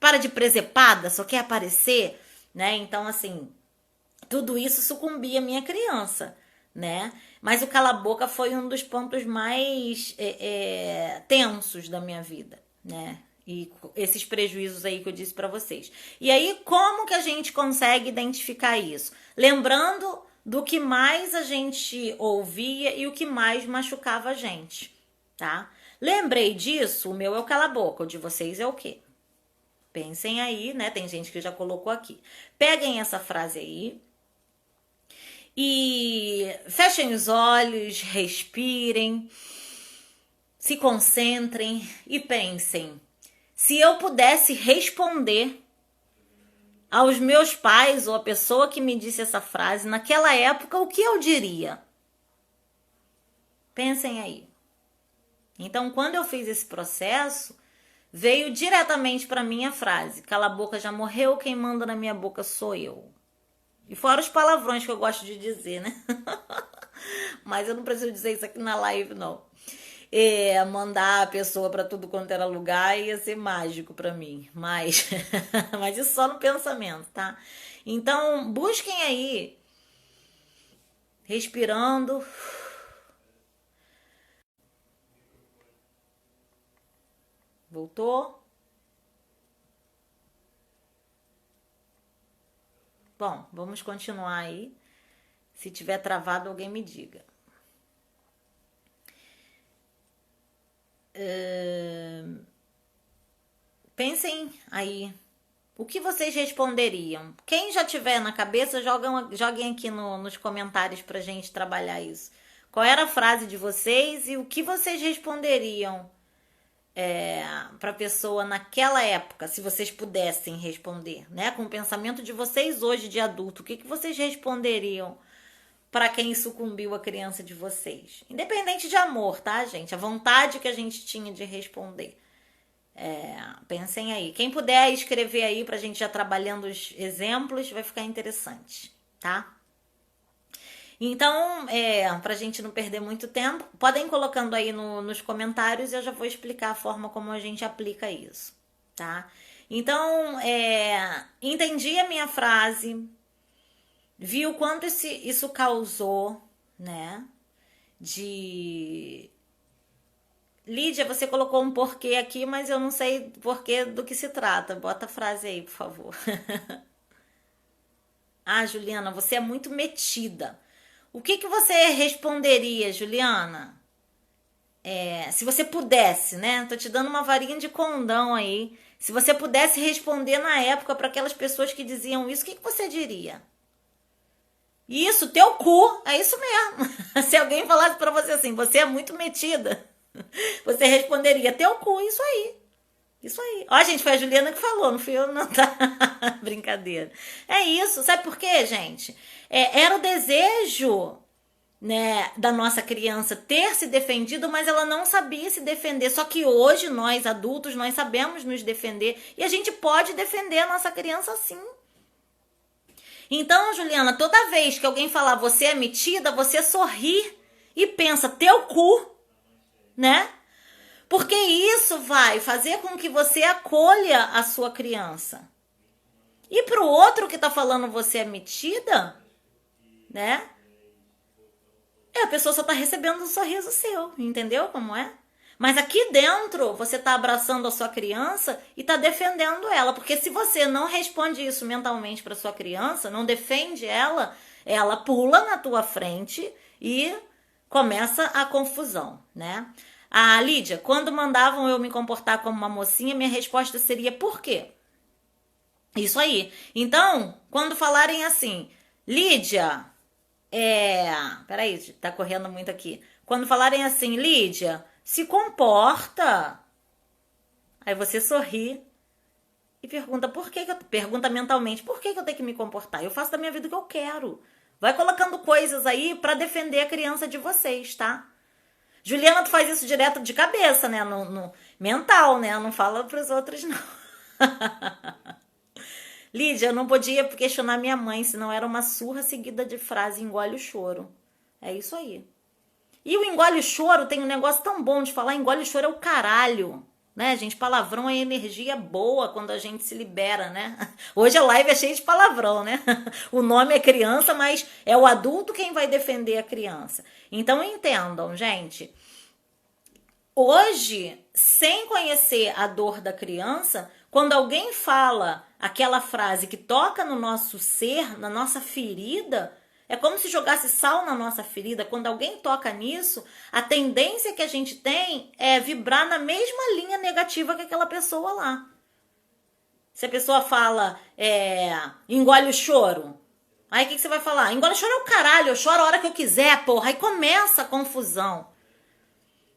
Para de presepada, só quer aparecer, né? Então, assim, tudo isso sucumbia a minha criança, né? Mas o cala-boca foi um dos pontos mais tensos da minha vida, né? E esses prejuízos aí que eu disse pra vocês. E aí, como que a gente consegue identificar isso? Lembrando do que mais a gente ouvia e o que mais machucava a gente, tá? Lembrei disso, o meu é o cala-boca, o de vocês é o quê? Pensem aí, né? Tem gente que já colocou aqui. Peguem essa frase aí e fechem os olhos, respirem, se concentrem e pensem. Se eu pudesse responder aos meus pais ou a pessoa que me disse essa frase naquela época, o que eu diria? Pensem aí. Então, quando eu fiz esse processo, veio diretamente para mim a frase: cala a boca, já morreu, quem manda na minha boca sou eu. E fora os palavrões que eu gosto de dizer, né? Mas eu não preciso dizer isso aqui na live, não. Mandar a pessoa para tudo quanto era lugar ia ser mágico para mim. Mas isso só no pensamento, tá? Então, busquem aí, respirando. Voltou? Bom, vamos continuar aí. Se tiver travado, alguém me diga. Pensem aí. O que vocês responderiam? Quem já tiver na cabeça, joguem aqui nos comentários pra gente trabalhar isso. Qual era a frase de vocês e o que vocês responderiam para a pessoa naquela época, se vocês pudessem responder, né? Com o pensamento de vocês hoje de adulto, o que vocês responderiam para quem sucumbiu a criança de vocês? Independente de amor, tá, gente? A vontade que a gente tinha de responder. Pensem aí. Quem puder escrever aí pra gente já trabalhando os exemplos, vai ficar interessante, tá? Então, pra gente não perder muito tempo, podem ir colocando aí nos comentários e eu já vou explicar a forma como a gente aplica isso, tá? Então, entendi a minha frase, vi o quanto isso causou, né? Lídia, você colocou um porquê aqui, mas eu não sei porquê do que se trata. Bota a frase aí, por favor. Ah, Juliana, você é muito metida. O que você responderia, Juliana? Se você pudesse, né? Tô te dando uma varinha de condão aí. Se você pudesse responder na época para aquelas pessoas que diziam isso, o que você diria? Isso, teu cu, é isso mesmo. Se alguém falasse para você assim, você é muito metida, você responderia, teu cu, isso aí. Isso aí. Ó, gente, foi a Juliana que falou, não fui eu, não, tá? Brincadeira. É isso. Sabe por quê, gente? Era o desejo, né, da nossa criança ter se defendido, mas ela não sabia se defender. Só que hoje, nós adultos, nós sabemos nos defender e a gente pode defender a nossa criança sim. Então, Juliana, toda vez que alguém falar você é metida, você sorri e pensa, teu cu, né? Porque isso vai fazer com que você acolha a sua criança. E pro outro que tá falando você é metida, né? A pessoa só tá recebendo um sorriso seu, entendeu como é? Mas aqui dentro você tá abraçando a sua criança e tá defendendo ela. Porque se você não responde isso mentalmente pra sua criança, não defende ela, ela pula na tua frente e começa a confusão, né? Ah, Lídia, quando mandavam eu me comportar como uma mocinha, minha resposta seria por quê? Isso aí. Então, quando falarem assim, Lídia, peraí, tá correndo muito aqui. Quando falarem assim, Lídia, se comporta. Aí você sorri e pergunta pergunta mentalmente, por que eu tenho que me comportar? Eu faço da minha vida o que eu quero. Vai colocando coisas aí pra defender a criança de vocês, tá? Juliana, tu faz isso direto de cabeça, né? No mental, né? Não fala pros outros, não. Lídia, eu não podia questionar minha mãe, senão era uma surra seguida de frase engole o choro. É isso aí. E o engole o choro tem um negócio tão bom de falar, engole o choro é o caralho. Né, gente? Palavrão é energia boa quando a gente se libera, né? Hoje a live é cheia de palavrão, né? O nome é criança, mas é o adulto quem vai defender a criança. Então entendam, gente. Hoje, sem conhecer a dor da criança, quando alguém fala aquela frase que toca no nosso ser, na nossa ferida, é como se jogasse sal na nossa ferida. Quando alguém toca nisso, a tendência que a gente tem é vibrar na mesma linha negativa que aquela pessoa lá. Se a pessoa fala, engole o choro, aí o que você vai falar? Engole o choro é o caralho, eu choro a hora que eu quiser, porra. Aí começa a confusão.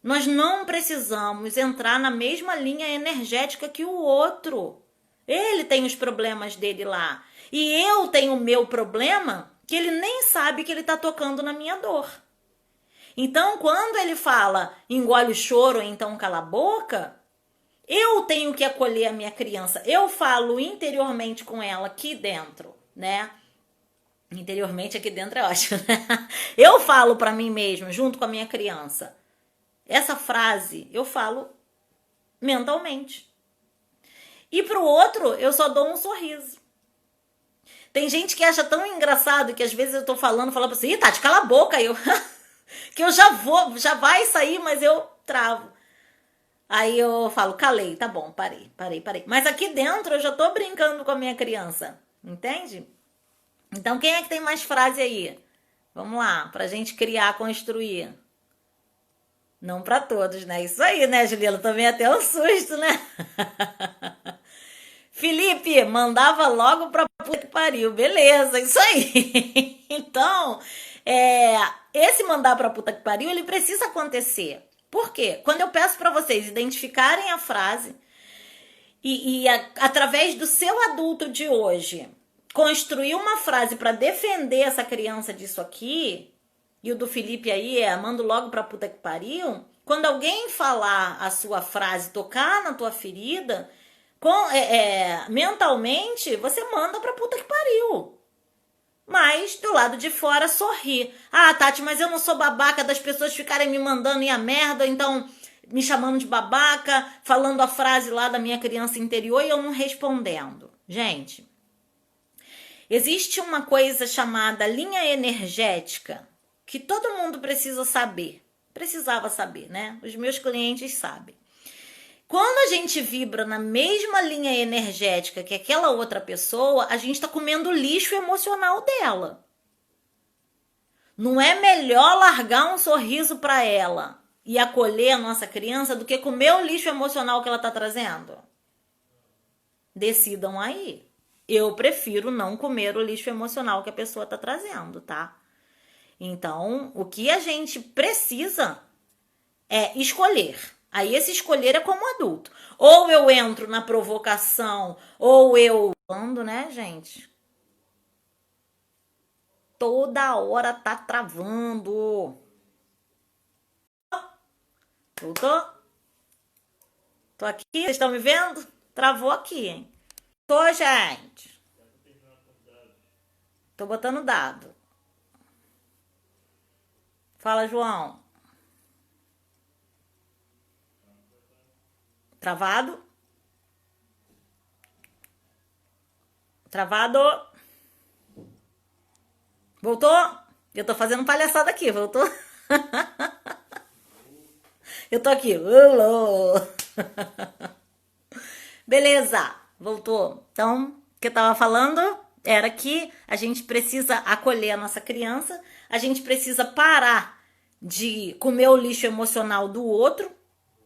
Nós não precisamos entrar na mesma linha energética que o outro. Ele tem os problemas dele lá. E eu tenho o meu problema que ele nem sabe que ele está tocando na minha dor. Então, quando ele fala engole o choro, então cala a boca, eu tenho que acolher a minha criança. Eu falo interiormente com ela aqui dentro, né? Interiormente aqui dentro é ótimo, né? Eu falo para mim mesmo, junto com a minha criança. Essa frase eu falo mentalmente. E pro outro, eu só dou um sorriso. Tem gente que acha tão engraçado que às vezes eu tô falando pra você, ih, Tati, cala a boca, que eu já vai sair, mas eu travo. Aí eu falo, calei, tá bom, parei. Mas aqui dentro eu já tô brincando com a minha criança, entende? Então quem é que tem mais frase aí? Vamos lá, pra gente criar, construir. Não pra todos, né? Isso aí, né, Juliana? Também até um susto, né? Felipe, mandava logo pra puta que pariu. Beleza, isso aí. Então, esse mandar pra puta que pariu, ele precisa acontecer. Por quê? Quando eu peço pra vocês identificarem a frase através do seu adulto de hoje, construir uma frase pra defender essa criança disso aqui, e o do Felipe aí mando logo pra puta que pariu. Quando alguém falar a sua frase, tocar na tua ferida, mentalmente, você manda pra puta que pariu. Mas, do lado de fora, sorri. Ah, Tati, mas eu não sou babaca das pessoas ficarem me mandando ir a merda, então me chamando de babaca, falando a frase lá da minha criança interior e eu não respondendo. Gente, existe uma coisa chamada linha energética que todo mundo precisa saber. Precisava saber, né? Os meus clientes sabem. Quando a gente vibra na mesma linha energética que aquela outra pessoa, a gente está comendo o lixo emocional dela. Não é melhor largar um sorriso para ela e acolher a nossa criança do que comer o lixo emocional que ela está trazendo? Decidam aí. Eu prefiro não comer o lixo emocional que a pessoa está trazendo, tá? Então, o que a gente precisa é escolher. Aí esse escolher é como adulto. Ou eu entro na provocação, ou eu... Quando, né, gente? Toda hora tá travando. Voltou? Tô aqui, vocês estão me vendo? Travou aqui, hein? Tô, gente. Tô botando dado. Fala, João. Travado? Travado? Voltou? Eu tô fazendo palhaçada aqui, voltou? Eu tô aqui. Beleza, voltou. Então, o que eu tava falando era que a gente precisa acolher a nossa criança, a gente precisa parar de comer o lixo emocional do outro,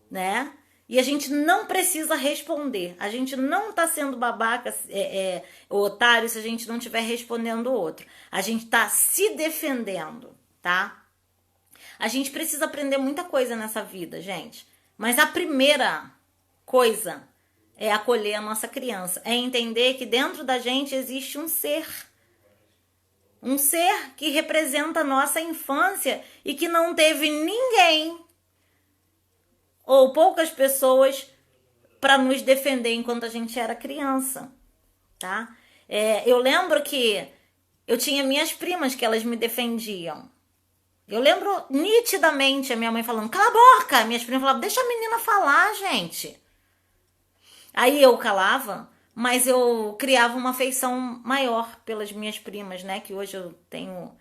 né? E a gente não precisa responder. A gente não tá sendo babaca, otário, se a gente não estiver respondendo o outro. A gente tá se defendendo, tá? A gente precisa aprender muita coisa nessa vida, gente. Mas a primeira coisa é acolher a nossa criança. É entender que dentro da gente existe um ser. Um ser que representa a nossa infância e que não teve ninguém ou poucas pessoas para nos defender enquanto a gente era criança, tá? Eu lembro que eu tinha minhas primas que elas me defendiam. Eu lembro nitidamente a minha mãe falando, cala a boca! Minhas primas falavam, deixa a menina falar, gente. Aí eu calava, mas eu criava uma afeição maior pelas minhas primas, né? Que hoje eu tenho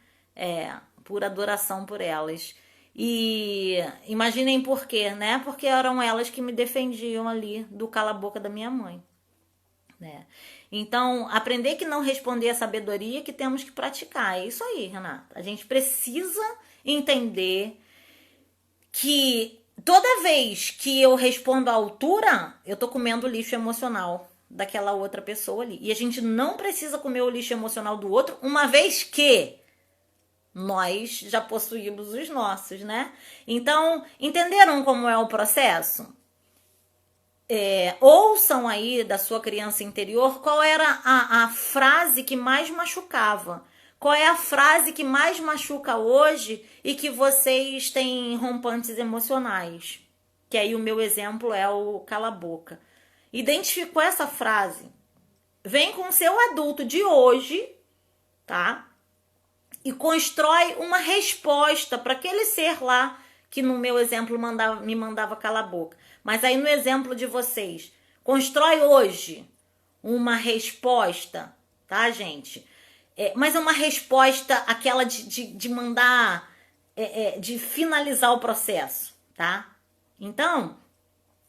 pura adoração por elas. E imaginem por quê, né? Porque eram elas que me defendiam ali do cala-boca da minha mãe, né? Então, aprender que não responder é sabedoria que temos que praticar. É isso aí, Renata. A gente precisa entender que toda vez que eu respondo à altura, eu tô comendo o lixo emocional daquela outra pessoa ali. E a gente não precisa comer o lixo emocional do outro, uma vez que nós já possuímos os nossos, né? Então, entenderam como é o processo? Ouçam aí da sua criança interior qual era a frase que mais machucava. Qual é a frase que mais machuca hoje e que vocês têm rompantes emocionais? Que aí o meu exemplo é o cala a boca. Identificou essa frase? Vem com o seu adulto de hoje, tá? E constrói uma resposta para aquele ser lá que no meu exemplo me mandava calar a boca. Mas aí no exemplo de vocês, constrói hoje uma resposta, tá, gente? Mas é uma resposta aquela de mandar, de finalizar o processo, tá? Então,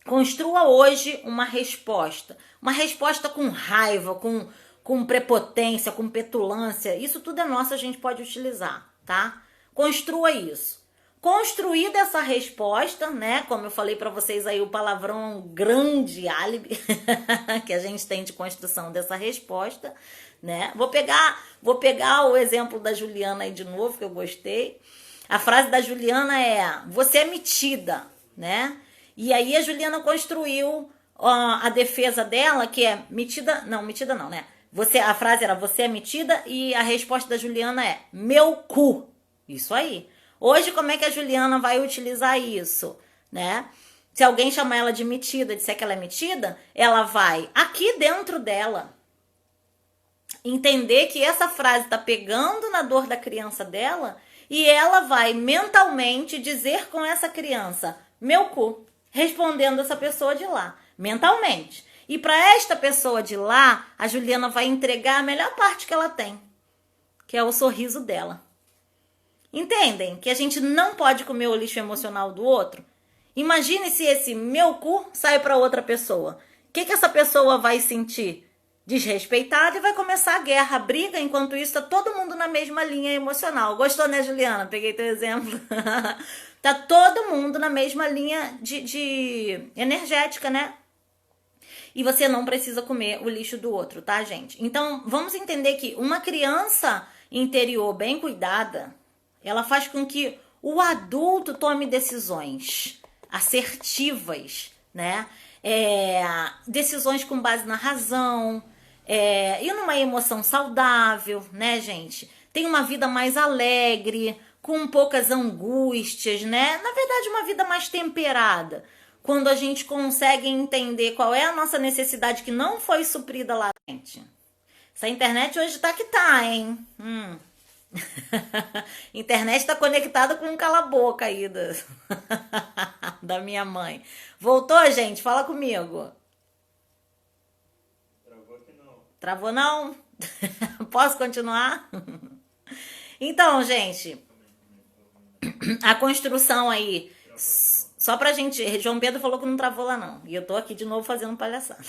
construa hoje uma resposta com raiva, com prepotência, com petulância. Isso tudo é nosso, a gente pode utilizar, tá? Construa isso. Construída essa resposta, né? Como eu falei para vocês aí, o palavrão é um grande álibi que a gente tem de construção dessa resposta, né? Vou pegar o exemplo da Juliana aí de novo, que eu gostei. A frase da Juliana é: você é metida, né? E aí a Juliana construiu a defesa dela, que é metida não, né? A frase era: você é metida, e a resposta da Juliana é: meu cu. Isso aí. Hoje, como é que a Juliana vai utilizar isso, né? Se alguém chamar ela de metida, disser que ela é metida, ela vai aqui dentro dela entender que essa frase está pegando na dor da criança dela, e ela vai mentalmente dizer com essa criança: meu cu, respondendo essa pessoa de lá, mentalmente. E para esta pessoa de lá, a Juliana vai entregar a melhor parte que ela tem, que é o sorriso dela. Entendem que a gente não pode comer o lixo emocional do outro? Imagine se esse meu cu sai para outra pessoa. O que essa pessoa vai sentir? Desrespeitada, e vai começar a guerra, a briga. Enquanto isso, tá todo mundo na mesma linha emocional. Gostou, né, Juliana? Peguei teu exemplo. Tá todo mundo na mesma linha de energética, né? E você não precisa comer o lixo do outro, tá, gente? Então, vamos entender que uma criança interior bem cuidada, ela faz com que o adulto tome decisões assertivas, né? Decisões com base na razão, e numa emoção saudável, né, gente? Tem uma vida mais alegre, com poucas angústias, né? Na verdade, uma vida mais temperada. Quando a gente consegue entender qual é a nossa necessidade que não foi suprida lá dentro. Essa internet hoje tá que tá, hein? Internet tá conectada com um cala-boca aí da minha mãe. Voltou, gente? Fala comigo. Travou aqui não. Travou não? Posso continuar? Então, gente, a construção aí, só pra gente... João Pedro falou que não travou lá não, e eu tô aqui de novo fazendo palhaçada.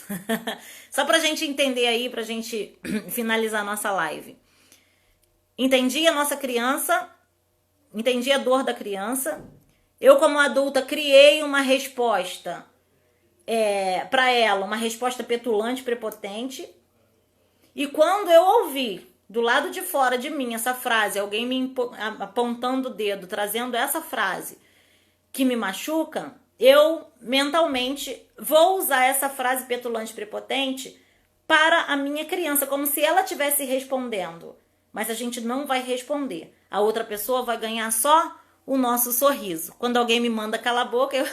Só pra gente entender aí, pra gente finalizar a nossa live. Entendi a nossa criança, entendi a dor da criança. Eu, como adulta, criei uma resposta para ela, uma resposta petulante, prepotente. E quando eu ouvi do lado de fora de mim essa frase, alguém me apontando o dedo, trazendo essa frase que me machuca, eu mentalmente vou usar essa frase petulante, prepotente para a minha criança, como se ela estivesse respondendo. Mas a gente não vai responder. A outra pessoa vai ganhar só o nosso sorriso. Quando alguém me manda calar a boca, eu...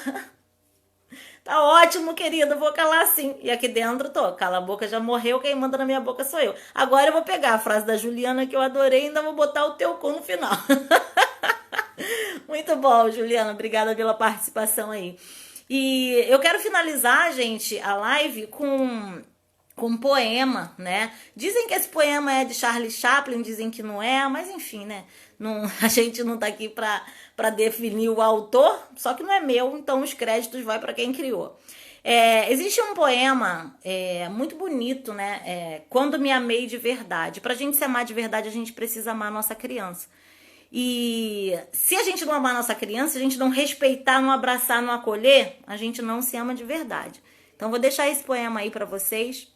Tá ótimo, querido, vou calar sim. E aqui dentro tô, cala a boca, já morreu, quem manda na minha boca sou eu. Agora eu vou pegar a frase da Juliana que eu adorei e ainda vou botar o teu cu no final. Muito bom, Juliana, obrigada pela participação aí. E eu quero finalizar, gente, a live com um poema, né? Dizem que esse poema é de Charlie Chaplin, dizem que não é, mas enfim, né? Não, a gente não tá aqui para definir o autor, só que não é meu, então os créditos vai para quem criou. Existe um poema muito bonito, né? Quando me amei de verdade. Pra gente se amar de verdade, a gente precisa amar a nossa criança. E se a gente não amar a nossa criança, se a gente não respeitar, não abraçar, não acolher, a gente não se ama de verdade. Então vou deixar esse poema aí para vocês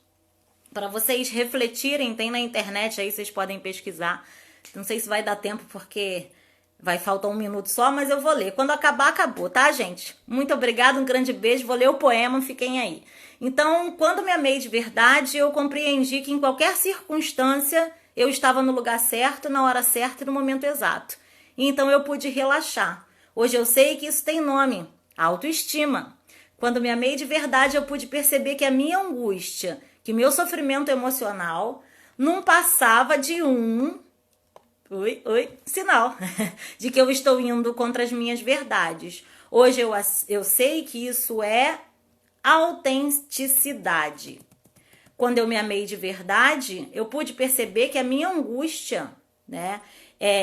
refletirem. Tem na internet aí, vocês podem pesquisar. Não sei se vai dar tempo porque vai faltar 1 minuto só, mas eu vou ler. Quando acabar, acabou, tá, gente? Muito obrigada, um grande beijo. Vou ler o poema, fiquem aí. Então, quando me amei de verdade, eu compreendi que em qualquer circunstância eu estava no lugar certo, na hora certa e no momento exato. E então eu pude relaxar. Hoje eu sei que isso tem nome: autoestima. Quando me amei de verdade, eu pude perceber que a minha angústia, que meu sofrimento emocional não passava de um sinal de que eu estou indo contra as minhas verdades. Hoje eu sei que isso é autenticidade. Quando eu me amei de verdade, eu pude perceber que a minha angústia, né?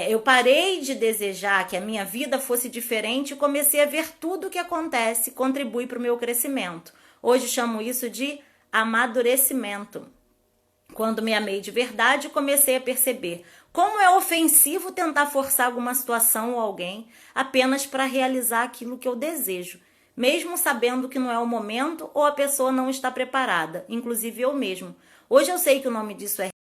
Eu parei de desejar que a minha vida fosse diferente e comecei a ver tudo o que acontece contribui para o meu crescimento. Hoje chamo isso de amadurecimento. Quando me amei de verdade, comecei a perceber como é ofensivo tentar forçar alguma situação ou alguém apenas para realizar aquilo que eu desejo, mesmo sabendo que não é o momento ou a pessoa não está preparada, inclusive eu mesmo. Hoje eu sei que o nome disso é